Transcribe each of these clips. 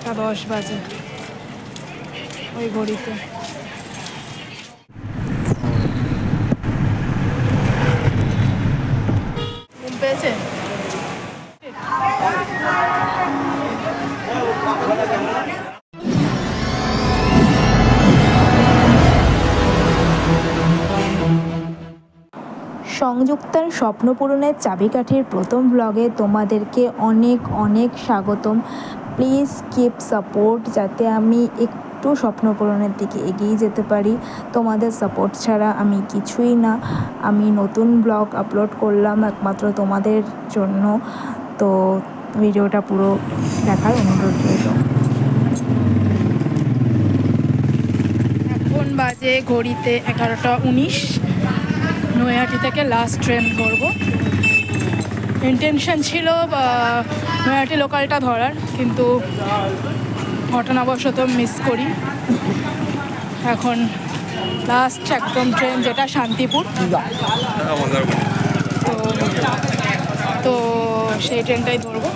1:10 বাজে ওই ঘড়িতে। ঘুম পেয়েছে? সংযুক্তার স্বপ্ন পূরণের চাবিকাঠির প্রথম ব্লগে তোমাদেরকে অনেক অনেক স্বাগতম। প্লিজ কিপ সাপোর্ট, যাতে আমি একটু স্বপ্ন পূরণের দিকে এগিয়ে যেতে পারি। তোমাদের সাপোর্ট ছাড়া আমি কিছুই না। আমি নতুন ব্লগ আপলোড করলাম একমাত্র তোমাদের জন্য, তো ভিডিওটা পুরো দেখার অনুরোধ রইল। এখন বাজে ঘড়িতে 11:19। নৈহাটি থেকে লাস্ট ট্রেন ধরবো। ইন্টেনশন ছিল নৈহাটি লোকালটা ধরার, কিন্তু ঘটনাবশত মিস করি। এখন লাস্ট একদম ট্রেন, যেটা শান্তিপুর, তো সেই ট্রেনটাই ধরবো,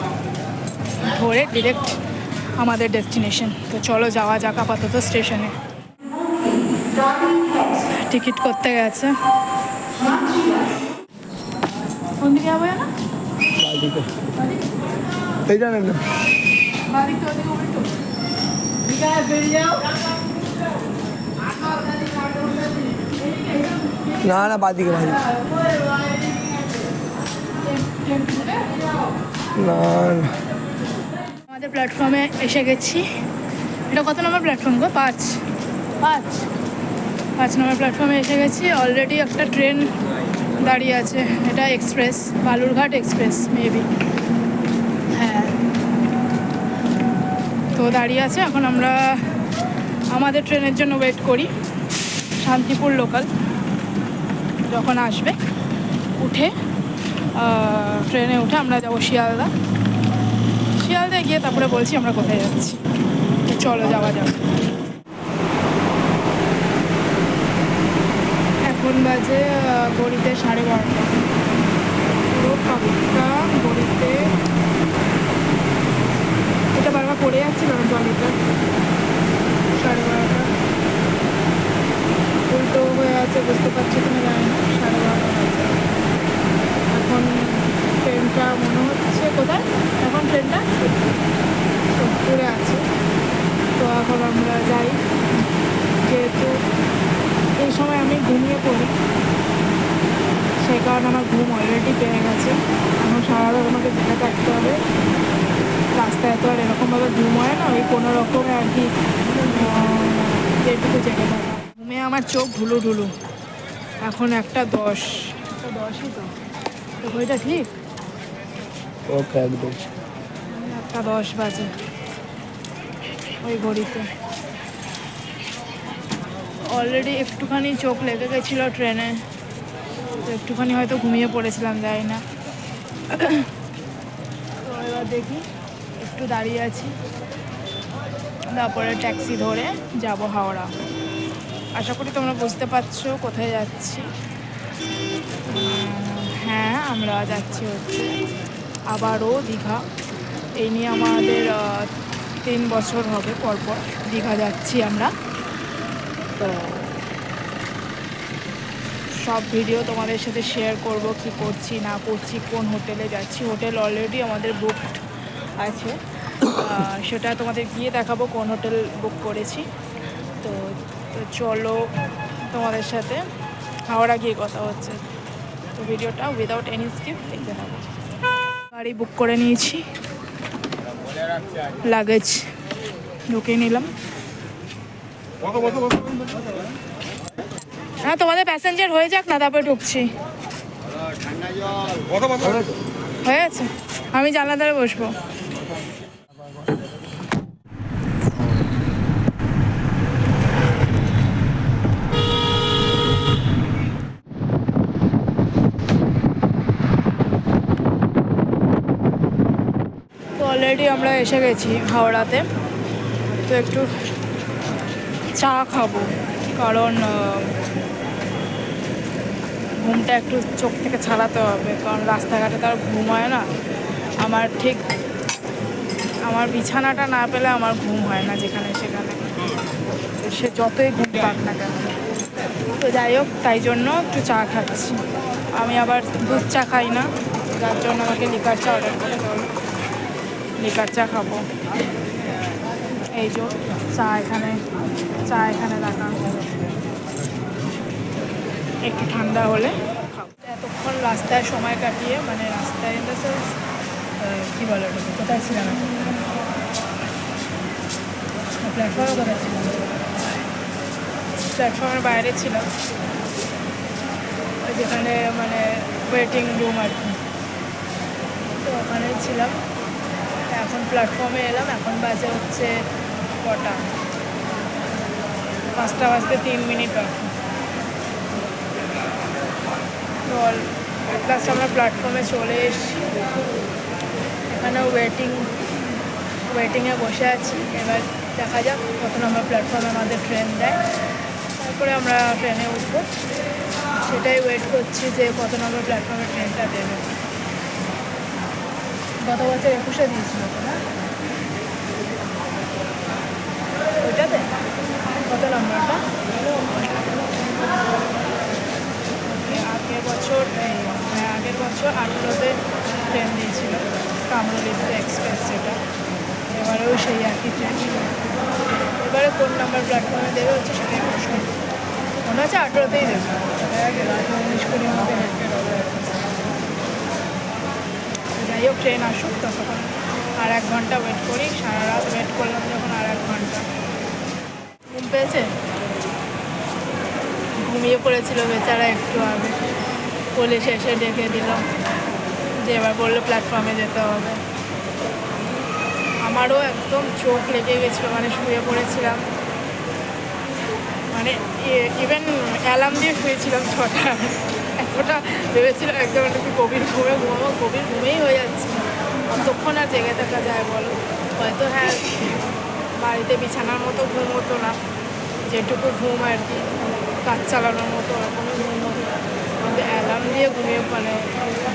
ধরে ডিরেক্ট আমাদের ডেস্টিনেশন। তো চলো যাওয়া যাক আপাতত স্টেশনে। টিকিট করতে গেছে। কোন দিকে যাবো না? না না, বাদিকে না না। আমাদের প্ল্যাটফর্মে এসে গেছি। এটা কত নম্বর প্ল্যাটফর্ম গো? 5 নম্বর প্ল্যাটফর্মে এসে গেছি। অলরেডি একটা ট্রেন দাঁড়িয়ে আছে, এটা এক্সপ্রেস, বালুরঘাট এক্সপ্রেস মেবি। হ্যাঁ, তো দাঁড়িয়ে আছে। এখন আমরা আমাদের ট্রেনের জন্য ওয়েট করি। শান্তিপুর লোকাল যখন আসবে, ট্রেনে উঠে আমরা যাবো শিয়ালদায় গিয়ে তারপরে বলছি আমরা কোথায় যাচ্ছি। তো চলো যাওয়া যাক। এখন বাজে ঘড়িতে 12:30। পুরো ফাঁকা ঘড়িতে। এটা বারবার পড়ে যাচ্ছে কারণ ঘড়িটা 12:30 উল্টো হয়ে আছে, বুঝতে পারছি তুমি, জানি না। 12:30 বাজে। এখন ট্রেনটা মনে হচ্ছে কোথায়, এখন ট্রেনটা সোদপুরে আছে। তো এখন আমরা যাই, যেহেতু এই সময় আমি ঘুমিয়ে পড়ি, সেই কারণে আমার ঘুম অলরেডি পেয়ে গেছে। এখন সারা রাত আমাকে জেগে থাকতে হবে। রাস্তায় তো আর এরকমভাবে ঘুম হয় না, ওই কোনো রকমে আর কি যেটুকু জেগে থাকা। ঘুমে আমার চোখ ঢুলু। এখন 1:10ই তো ঘড়িটা ঠিক। ওকে, একদম 1:10 বাজে ওই ঘড়িতে। অলরেডি একটুখানি চোখ লেগে গেছিলো ট্রেনে, তো একটুখানি হয়তো ঘুমিয়ে পড়েছিলাম, যাই না। তো এবার দেখি, একটু দাঁড়িয়ে আছি, তারপরে ট্যাক্সি ধরে যাব হাওড়া। আশা করি তোমরা বুঝতে পারছো কোথায় যাচ্ছি। হ্যাঁ, আমরা যাচ্ছি হচ্ছে আবারও দীঘা। এই নিয়ে আমাদের 3 বছর হবে পরপর দীঘা যাচ্ছি আমরা। তো সব ভিডিও তোমাদের সাথে শেয়ার করব, কি করছি না করছি, কোন হোটেলে যাচ্ছি। হোটেল অলরেডি আমাদের বুকড আছে, সেটা তোমাদের গিয়ে দেখাবো কোন হোটেল বুক করেছি। তো চলো তোমাদের সাথে হাওড়া গিয়ে কথা হচ্ছে। তো ভিডিওটা উইদাউট এনি স্কিপ দেখতে থাকো। গাড়ি বুক করে নিয়েছি, লাগেজ ঢুকিয়ে নিলাম। হ্যাঁ, তোমাদের প্যাসেঞ্জার হয়ে যাক না, তারপরে ঢুকছি। হয়ে গেছে, আমি জানলা ধারে বসবো। তো অলরেডি আমরা এসে গেছি হাওড়াতে। তো একটু চা খাবো, কারণ ঘুমটা একটু চোখ থেকে ছাড়াতে হবে, কারণ রাস্তাঘাটে তার ঘুম হয় না। আমার ঠিক আমার বিছানাটা না পেলে আমার ঘুম হয় না যেখানে সেখানে, সে যতই ঘুম পাক না কেন। তো যাই হোক, তাই জন্য একটু চা খাচ্ছি। আমি আবার দুধ চা খাই না, যার জন্য আমাকে লিকার চা অর্ডার করতে হলো। লিকার চা খাবো। এই যে চা এখানে রাখা, একটু ঠান্ডা হলে খাবো। এতক্ষণ রাস্তায় সময় কাটিয়ে, মানে রাস্তায় ইন দ্য সেন্স কী বলে ওটাকে, কোথায় ছিলাম এখন, প্ল্যাটফর্মে কোথায় ছিলাম, প্ল্যাটফর্মের বাইরে ছিলাম, যেখানে মানে ওয়েটিং রুম আর কি, তো ওখানেই ছিলাম। এখন প্ল্যাটফর্মে এলাম, এখন বাজে হচ্ছে কটা, 5টা বাজতে 3 মিনিট বাকি। তো অ্যাট লাস্ট আমরা প্ল্যাটফর্মে চলে এসেছি, এখানে ওয়েটিংয়ে বসে আছি। এবার দেখা যাক কত নম্বর প্ল্যাটফর্মে আমাদের ট্রেন দেয়, তারপরে আমরা ট্রেনে উঠবো। সেটাই ওয়েট করছি যে কত নম্বর প্ল্যাটফর্মে ট্রেনটা দেবে। গত বছর 21-এ দিয়েছিল তো না, ওইটাতে কত নম্বরটা, আগের বছর 18-তে ট্রেন দিয়েছিল, কামরুলিপ্ত এক্সপ্রেস, যেটা এবারেও সেই একই ট্রেন। এবারে কোন নাম্বার প্ল্যাটফর্মে দেবে হচ্ছে সেটাই প্রশ্ন। মনে হচ্ছে 18-তেই দেবে, 19-20 মধ্যে। যাই হোক, ট্রেন আসুক, ততক্ষণ আর 1 ঘন্টা ওয়েট করি। সারা রাত ওয়েট করলাম যখন, আর 1 ঘন্টা। ঘুম পেয়েছে, ঘুমিয়ে পড়েছিল বেচারা একটু আগে। পুলিশ এসে ডেকে দিল যে এবার বললো প্ল্যাটফর্মে যেতে হবে। আমারও একদম চোখ লেগে গেছিলো, মানে শুয়ে পড়েছিলাম, মানে ইভেন অ্যালার্ম দিয়ে শুয়েছিলাম 6টা। এতটা ভেবেছিলাম একদম গভীর ঘুমেই হয়ে যাচ্ছে। কতক্ষণ আর জেগে থাকা যায় বলো? হয়তো হ্যাঁ, বাড়িতে বিছানার মতো ঘুম হতো না, যেটুকু ঘুম আর কি, কাজ চালানোর মতো ওরকমই ঘুম হতো। কিন্তু অ্যালার্ম দিয়ে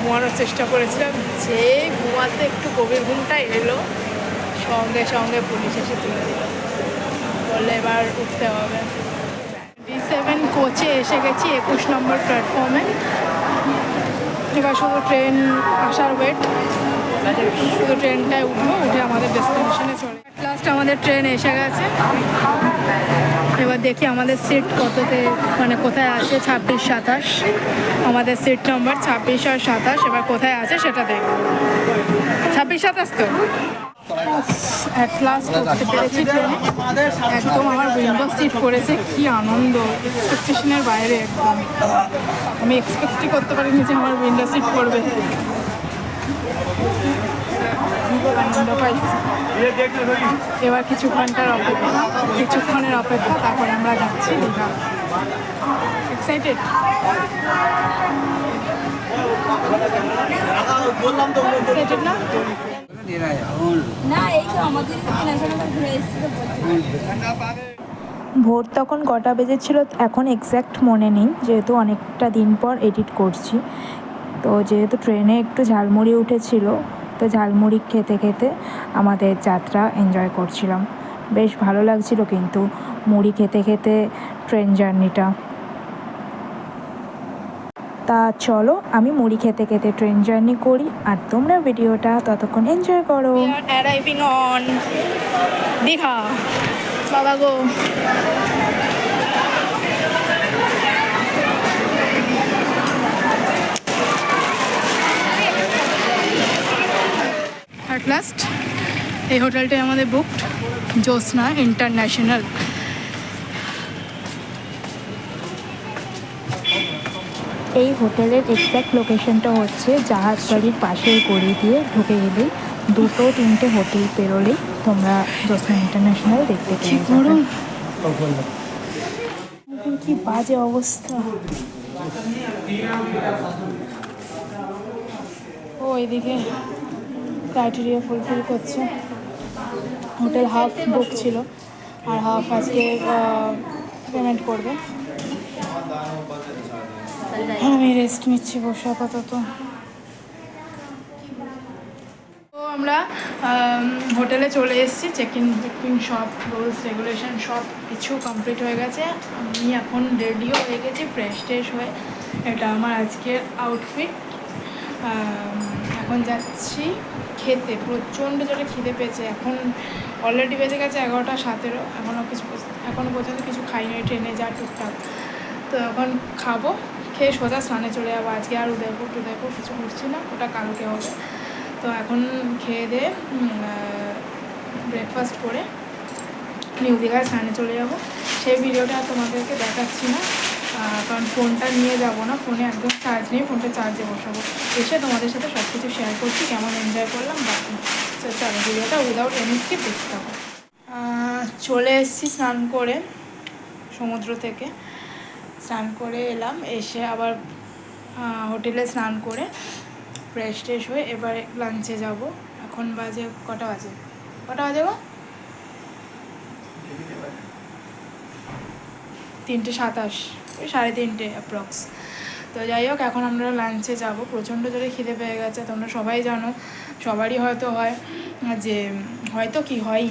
ঘুমানোর চেষ্টা করেছিলাম, যে ঘুমাতে একটু গভীর ঘুমটা এলো, সঙ্গে সঙ্গে পুলিশ এসে তুলে দিল, বললে এবার উঠতে হবে। 7 কোচে এসে গেছি 21 নম্বর প্ল্যাটফর্মে। এবার শুধু ট্রেন আসার ওয়েট, শুধু ট্রেনটায় উঠবো, উঠে আমাদের ডেস্টিনেশনে চলে। লাস্ট আমাদের ট্রেন এসে গেছে। এবার দেখি আমাদের সিট কততে, মানে কোথায় আছে। 26-27 আমাদের সিট নম্বর, 26 আর 27 এবার কোথায় আছে সেটা দেখব। 26-27 তো অ্যাট লাস্ট উঠতে পেরেছি ট্রেনে। একদম আমার উইন্ডো সিট পড়েছে, কি আনন্দ, এক্সপেকটেশনের বাইরে একদম। আমি এক্সপেক্টই করতে পারিনি যে আমার উইন্ডো সিট পড়বে। আনন্দ পাইছি। এবার কিছুক্ষণের অপেক্ষা, তারপরে আমরা যাচ্ছি দীঘা। এক্সাইটেড? এক্সাইটেড না? ভোর তখন কটা বেজেছিল এখন এক্স্যাক্ট মনে নেই, যেহেতু অনেকটা দিন পর এডিট করছি। তো যেহেতু ট্রেনে একটু ঝালমুড়ি উঠেছিল, তো ঝালমুড়ি খেতে খেতে আমাদের যাত্রা এনজয় করছিলাম। বেশ ভালো লাগছিল কিন্তু মুড়ি খেতে খেতে ট্রেন জার্নিটা। তা চলো আমি মুড়ি খেতে খেতে ট্রেন জার্নি করি, আর তোমরা ভিডিওটা ততক্ষণ এনজয় করো। We are arriving on Digha. বাবা গো, অ্যাট লাস্ট এই হোটেলটাই আমাদের বুকড, জ্যোৎস্না ইন্টারন্যাশনাল। এই হোটেলের এক্স্যাক্ট লোকেশনটা হচ্ছে জাহাজ বাড়ির পাশের গড়ি দিয়ে ঢুকে গেলেই 2-3টে হোটেল পেরোলেই তোমরা জ্যোৎস্না ইন্টারন্যাশনাল দেখতে পেয়ে যাবে। কি বাজে অবস্থা। ও এদিকে ক্রাইটেরিয়া ফুলফিল করছে। হোটেল হাফ বুক ছিল আর হাফ আজকে পেমেন্ট করবে। আমি রেস্ট নিচ্ছি বসে আপাতত। তো আমরা হোটেলে চলে এসেছি। চেক ইন সব রুলস রেগুলেশন সব কিছু কমপ্লিট হয়ে গেছে। আমি এখন রেডিও হয়ে গেছি ফ্রেশ হয়ে। এটা আমার আজকের আউটফিট। এখন যাচ্ছি খেতে। প্রচণ্ড জোরে খিদে পেয়েছে। এখন অলরেডি বেজে গেছে 11:17। এখনও পর্যন্ত কিছু খাইনি, ট্রেনে যা টুকটাক। তো এখন খাবো, খেয়ে সোজা স্নানে চলে যাবো। আজকে আর উদয়পুর কিছু করছি না, ওটা কালকে হবে। তো এখন খেয়ে দিয়ে ব্রেকফাস্ট করে নিউ দীঘায় স্নানে চলে যাব। সেই ভিডিওটা তোমাদেরকে দেখাচ্ছি না, কারণ ফোনটা নিয়ে যাব না, ফোনে একদম চার্জ নেই, ফোনটা চার্জে বসাবো। এসে তোমাদের সাথে সব কিছু শেয়ার করছি, কেমন এনজয় করলাম বাকি। চলো ভিডিওটা উইদাউট এনি স্কিপ দেখতে হবে। চলে এসেছি স্নান করে, সমুদ্র থেকে স্নান করে এলাম। এসে আবার হোটেলে স্নান করে ফ্রেশ হয়ে এবার লাঞ্চে যাব। এখন বাজে কটা বাজে গো? 3:27, ওই 3:30 অ্যাপ্রক্স। তো যাই হোক, এখন আমরা লাঞ্চে যাব। প্রচণ্ড জোরে খিদে পেয়ে গেছে। তোমরা সবাই জানো, সবারই হয়তো হয় যে হয়ই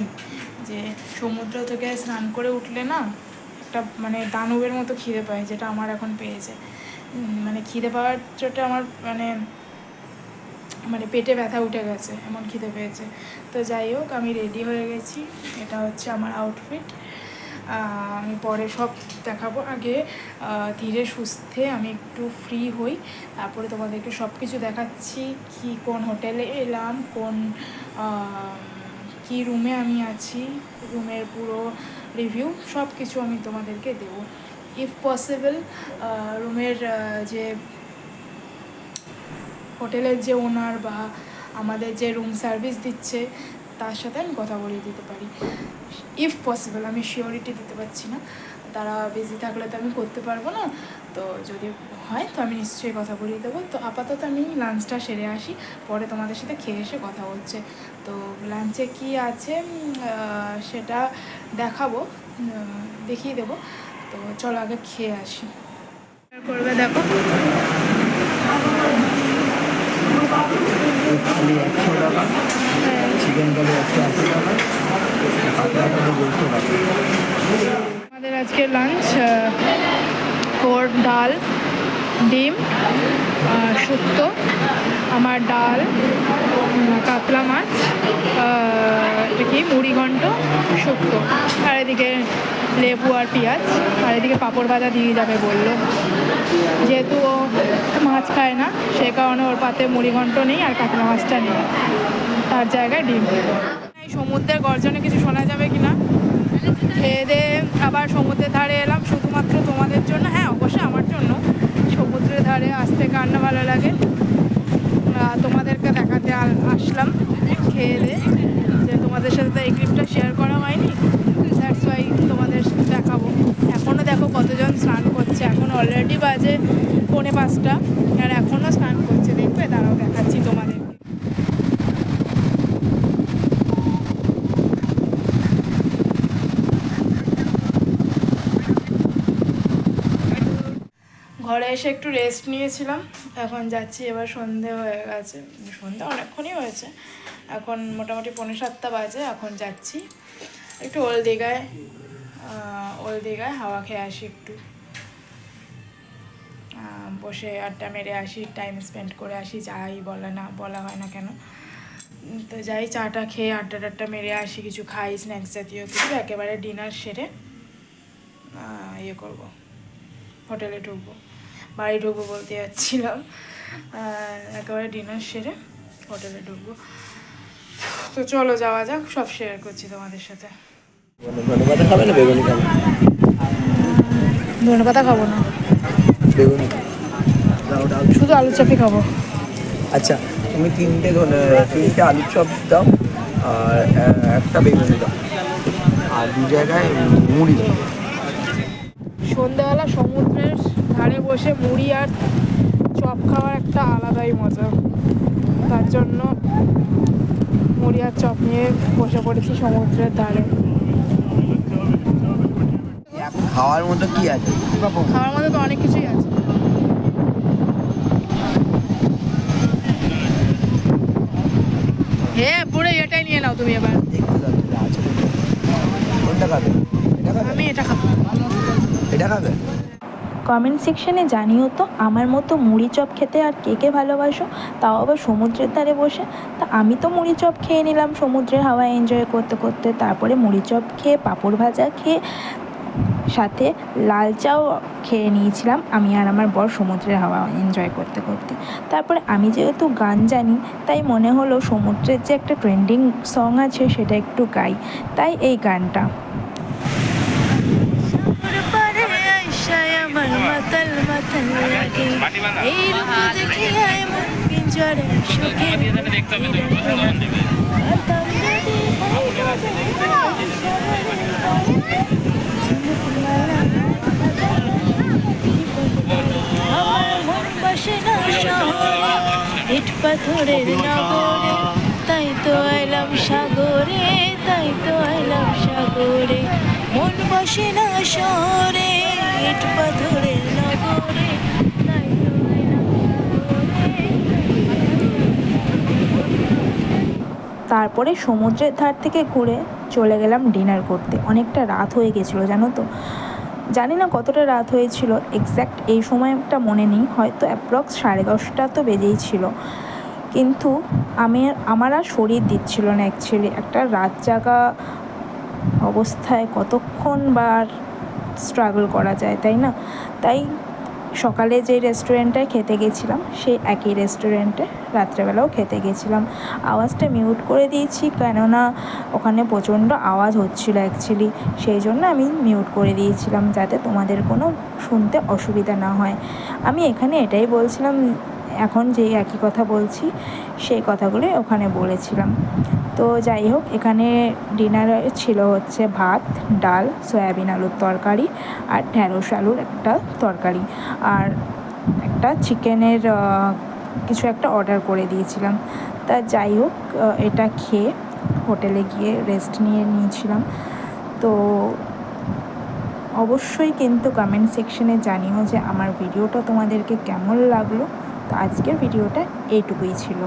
যে সমুদ্র থেকে স্নান করে উঠলে না একটা মানে দানবের মতো খিদে পায়, যেটা আমার এখন পেয়েছে। মানে খিদে পাওয়ার চোটে আমার মানে পেটে ব্যথা উঠে গেছে, এমন খিদে পেয়েছে। তো যাই হোক, আমি রেডি হয়ে গেছি। এটা হচ্ছে আমার আউটফিট। আমি পরে সব দেখাবো। আগে ধীরে সুস্থে আমি একটু ফ্রি হই, তারপরে তোমাদেরকে সব কিছু দেখাচ্ছি। কোন হোটেলে এলাম, কি রুমে আমি আছি, রুমের পুরো রিভিউ সব কিছু আমি তোমাদেরকে দেবো। ইফ পসিবল রুমের যে হোটেলের যে ওনার বা আমাদের যে রুম সার্ভিস দিচ্ছে তার সাথে আমি কথা বলিয়ে দিতে পারি, ইফ পসিবল। আমি শিওরিটি দিতে পারছি না, তারা বিজি থাকলে তো আমি করতে পারবো না। তো যদি হয় তো আমি নিশ্চয়ই কথা বলিয়ে দেবো। তো আপাতত আমি লাঞ্চটা সেরে আসি, পরে তোমাদের সাথে খেয়ে এসে কথা হচ্ছে। তো লাঞ্চে কি আছে সেটা দেখিয়ে দেবো। তো চলো আগে খেয়ে আসি। করবে দেখো, থালি 100 টাকা, চিকেন কারি 180 টাকা, কাতলা কারি 200 টাকা। আমাদের আজকে লাঞ্চ ডাল, ডিম, শুক্তো, আমার ডাল, কাতলা মাছ, এটা কি মুড়িঘণ্ট, শুক্তো, আর এদিকে লেবু আর পেঁয়াজ, আর এদিকে পাঁপড় ভাজা দিয়ে যাবে বললো। যেহেতু ও মাছ খায় না, সে কারণে ওর পাতে মুড়িঘণ্ট নেই আর কাতলা মাছটা নেই, তার জায়গায় ডিম। এই সমুদ্রের গর্জনে কিছু শোনা যাবে কি না। খেয়ে দিয়ে আবার সমুদ্রের ধারে এলাম শুধুমাত্র তোমাদের জন্য। হ্যাঁ, অবশ্যই আমার জন্য। সমুদ্রের ধারে আসতে কার না ভালো লাগে, তোমাদেরকে দেখাতে আসলাম। খেয়ে দিয়ে যে তোমাদের সাথে তো এই ক্লিপটা শেয়ার করা হয়নি, দ্যাটস ওয়াই তোমাদের দেখাবো। এখনও দেখো কতজন স্নান করছে। এখন অলরেডি বাজে 4:45 আর এখনও স্নান করছে। দেখবে, তারাও দেখাচ্ছি তোমাদের। ঘরে এসে একটু রেস্ট নিয়েছিলাম, এখন যাচ্ছি। এবার সন্ধে হয়ে গেছে, সন্ধে অনেকক্ষণই হয়েছে, এখন মোটামুটি 6:45 বাজে। এখন যাচ্ছি একটু ওল্ড দীঘায় হাওয়া খেয়ে আসি, একটু বসে আড্ডা মেরে আসি, টাইম স্পেন্ড করে আসি, যাই বলা হয় না কেন। তো যাই, চাটা খেয়ে আড্ডা মেরে আসি, কিছু খাই, স্ন্যাক্স জাতীয় কিছু। একেবারে ডিনার সেরে করবো, হোটেলে বাড়ি ঢুকবো বলতে যাচ্ছিলাম। একেবারে ডিনার সেরে হোটেলে ঢুকবো। তো চলো যাওয়া যাক, সব শেয়ার করছি তোমাদের সাথে। ধনেপাতা খাবে না বেগুনি খাবে? ধনেপাতা খাবো না, বেগুনি শুধু আলু চাপই খাবো। আচ্ছা, তুমি 3টে আলুর চপ দাও আর একটা বেগুনি দাও, আর 2 জায়গায় মুড়ি দাও। সন্ধ্যাবেলা সমুদ্রের ধারে বসে মুড়ি আর চপ খাওয়ার একটা আলাদাই মজা। তার জন্য মুড়ি আর চপ নিয়ে বসে পড়েছি সমুদ্রের ধারে। খাওয়ার মতো কি আছে? খাওয়ার মতো তো অনেক কিছুই আছে। হ্যাঁ পুরো এটাই নিয়ে নাও তুমি এবার। দেখতে দাও যেটা আছে। কোনটা খাবে? এটা খাবে? আমি এটা খাবো। এটা খাবে? কমেন্ট সেকশনে জানিও তো আমার মতো মুড়ি চপ খেতে আর কে কে ভালোবাসো, তাও আবার সমুদ্রের ধারে বসে। তা আমি তো মুড়ি চপ খেয়ে নিলাম সমুদ্রের হাওয়া এনজয় করতে করতে, তারপরে মুড়ি চপ খেয়ে পাঁপড় ভাজা খেয়ে সাথে লাল চাও খেয়ে নিয়েছিলাম আমি আর আমার বর সমুদ্রের হাওয়া এনজয় করতে করতে। তারপরে আমি যেহেতু গান জানি তাই মনে হলো সমুদ্রের যে একটা ট্রেন্ডিং সং আছে সেটা একটু গাই, তাই এই গানটা। আমার মাতাল মাতাল লাগে এই রূপ দেখে এমন পিঞ্জরে সুখে আমার মন বসে না শহরে ইট পাথরের নগরে, তাই তো এলাম সাগরে, তাই তো এলাম সাগরে। মন বসে না শহরে ইট পাথরের নগরে, তাই তো এলাম সাগরে। তারপরে সমুদ্রের ধার থেকে ঘুরে চলে গেলাম ডিনার করতে। অনেকটা রাত হয়ে গেছিলো জানো তো, জানি না কতটা রাত হয়েছিল এক্স্যাক্ট এই সময়টা মনে নেই, হয়তো অ্যাপ্রক্স 10:30 তো বেজেই ছিল। কিন্তু আমার আর শরীর দিচ্ছিল না অ্যাকচুয়ালি, একটা রাত জাগা অবস্থায় কতক্ষণ বা স্ট্রাগল করা যায় তাই না। তাই সকালে যে রেস্টুরেন্টটায় খেতে গেছিলাম সেই একই রেস্টুরেন্টে রাত্রেবেলাও খেতে গেছিলাম। আওয়াজটা মিউট করে দিয়েছি কেননা ওখানে প্রচণ্ড আওয়াজ হচ্ছিলো অ্যাকচুয়ালি, সেই জন্য আমি মিউট করে দিয়েছিলাম যাতে তোমাদের কোনো শুনতে অসুবিধা না হয়। আমি এখানে এটাই বলছিলাম, এখন যে একই কথা বলছি সেই কথাগুলোই ওখানে বলেছিলাম। তো যাই হোক, এখানে ডিনারে ছিল হচ্ছে ভাত, ডাল, সয়াবিন আলুর তরকারি আর ঢ্যাঁড়স আলুর একটা তরকারি, আর একটা চিকেনের কিছু একটা অর্ডার করে দিয়েছিলাম। তা যাই হোক, এটা খেয়ে হোটেলে গিয়ে রেস্ট নিয়েছিলাম। তো অবশ্যই কিন্তু কমেন্ট সেকশনে জানিও যে আমার ভিডিওটা তোমাদেরকে কেমন লাগলো। তো আজকের ভিডিওটা এইটুকুই ছিল।